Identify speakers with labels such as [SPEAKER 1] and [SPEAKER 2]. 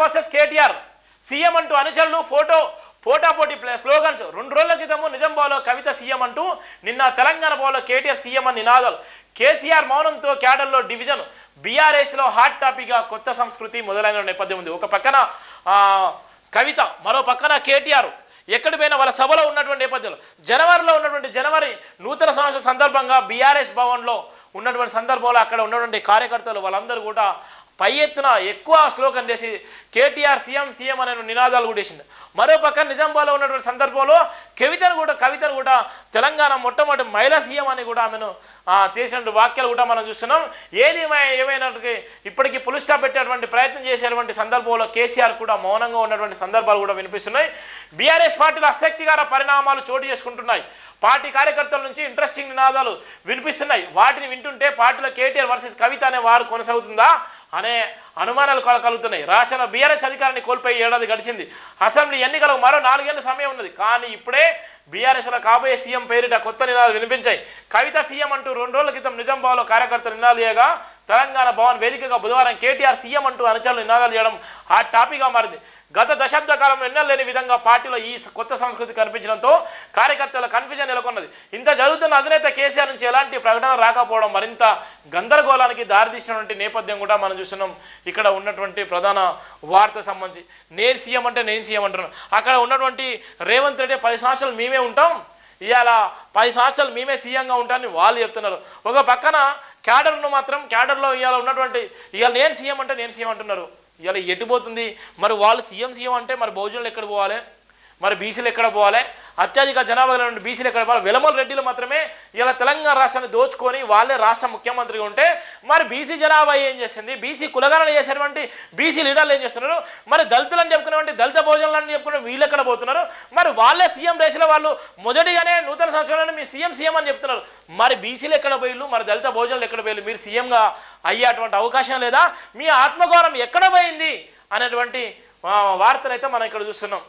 [SPEAKER 1] Versus KTR CM అంటూ అనుచరులు పోటాపోటీ slogans. 2 రోజుల క్రితము నిజామాబాద్లో కవిత సీఎం అంటూ, నిన్న తెలంగాణ భవన్లో కేటీఆర్ సీఎం అని నినాదాలు. కేసీఆర్ మౌనంతో క్యాడర్లో డివిజన్. బీఆర్ఎస్లో హాట్ టాపిక్గా కొత్త సంస్కృతి మొదలైన నేపథ్యం ఉంది. ఒక పక్కన కవిత, మరో పక్కన కేటీఆర్ ఎక్కడి పోయినా వాళ్ళ సభలో ఉన్నటువంటి నేపథ్యంలో జనవరి నూతన సంవత్సరం సందర్భంగా బీఆర్ఎస్ భవన్లో ఉన్నటువంటి సందర్భంలో అక్కడ ఉన్నటువంటి కార్యకర్తలు వాళ్ళందరూ కూడా పై ఎత్తున ఎక్కువ స్లోగన్ చేసి కేటీఆర్ సీఎం అనే నినాదాలు కూడా వేసింది. మరో పక్కన నిజామాబాద్లో ఉన్నటువంటి సందర్భంలో కవితను కూడా తెలంగాణ మొట్టమొదటి మహిళా సీఎం అని కూడా ఆమెను చేసినటువంటి వాక్యాలు కూడా మనం చూస్తున్నాం. ఏమైనప్పటికీ ఇప్పటికీ పులి స్టాప్ పెట్టేటువంటి ప్రయత్నం చేసేటువంటి సందర్భంలో కేసీఆర్ కూడా మౌనంగా ఉన్నటువంటి సందర్భాలు కూడా వినిపిస్తున్నాయి. బీఆర్ఎస్ పార్టీలో ఆసక్తికర పరిణామాలు చోటు చేసుకుంటున్నాయి. పార్టీ కార్యకర్తల నుంచి ఇంట్రెస్టింగ్ నినాదాలు వినిపిస్తున్నాయి. వాటిని వింటుంటే పార్టీలో కేటీఆర్ వర్సెస్ కవిత అనే వారు కొనసాగుతుందా అనే అనుమానాలు కలుగుతున్నాయి. రాష్ట్రంలో బీఆర్ఎస్ అధికారాన్ని కోల్పోయి ఏడాది గడిచింది. అసెంబ్లీ ఎన్నికలకు మరో 4 ఏళ్ల సమయం ఉన్నది. కానీ ఇప్పుడే బీఆర్ఎస్లో కాబోయే సీఎం పేరిట కొత్త నినాదాలు వినిపించాయి. కవిత సీఎం అంటూ 2 రోజుల క్రితం నిజామాబాద్లో కార్యకర్తలు నినాదాలు చేయగా, తెలంగాణ భవన్ వేదికగా బుధవారం కేటీఆర్ సీఎం అంటూ అనుచరులు నినాదాలు చేయడం ఆ టాపిక్గా మారింది. గత దశాబ్ద కాలంలో ఎన్నడూ లేని విధంగా పార్టీలో ఈ కొత్త సంస్కృతి కనిపించడంతో కార్యకర్తల కన్ఫ్యూజన్ నెలకొన్నది. ఇంత జరుగుతున్న అధినేత కేసీఆర్ నుంచి ఎలాంటి ప్రకటన రాకపోవడం మరింత గందరగోళానికి దారితీసినటువంటి నేపథ్యం కూడా మనం చూస్తున్నాం. ఇక్కడ ఉన్నటువంటి ప్రధాన వార్త సంబంధించి నేను సీఎం అంటున్నాను. అక్కడ ఉన్నటువంటి రేవంత్ రెడ్డి 10 సంవత్సరాలు మేమే ఉంటాం, ఇవాళ 10 సంవత్సరాలు మేమే సీఎంగా ఉంటామని వాళ్ళు చెప్తున్నారు. ఒక పక్కన క్యాడర్లో ఇవాళ ఉన్నటువంటి ఇవాళ నేను సీఎం అంటున్నారు. ఇలా ఎటుపోతుంది మరి? వాళ్ళు సీఎం అంటే మరి బహుజనులు ఎక్కడ పోవాలి, మరి బీసీలు ఎక్కడ పోవాలి, అత్యధిక జనాభా నుండి బీసీలు ఎక్కడ పోవాలి? వెలమల రెడ్డిలు మాత్రమే ఇలా తెలంగాణ రాష్ట్రాన్ని దోచుకొని వాళ్ళే రాష్ట్ర ముఖ్యమంత్రిగా ఉంటే మరి బీసీ జనాభా ఏం చేస్తుంది? బీసీ కులగణన చేసేటువంటి బీసీ లీడర్లు ఏం చేస్తున్నారు? మరి దళితులని చెప్పుకునేటువంటి దళిత భోజనాలని చెప్పుకునే వీళ్ళు ఎక్కడ పోతున్నారు? మరి వాళ్ళే సీఎం రేసులో వాళ్ళు మొదటిగానే నూతన సంవత్సరంలో మీ సీఎం అని చెప్తున్నారు. మరి బీసీలు ఎక్కడ పోయిళ్ళు, మరి దళిత భోజనాలు ఎక్కడ పోయిళ్ళు? మీరు సీఎంగా అయ్యేటువంటి అవకాశం లేదా? మీ ఆత్మగౌరవం ఎక్కడ పోయింది అనేటువంటి వార్తలు అయితే మనం ఇక్కడ చూస్తున్నాం.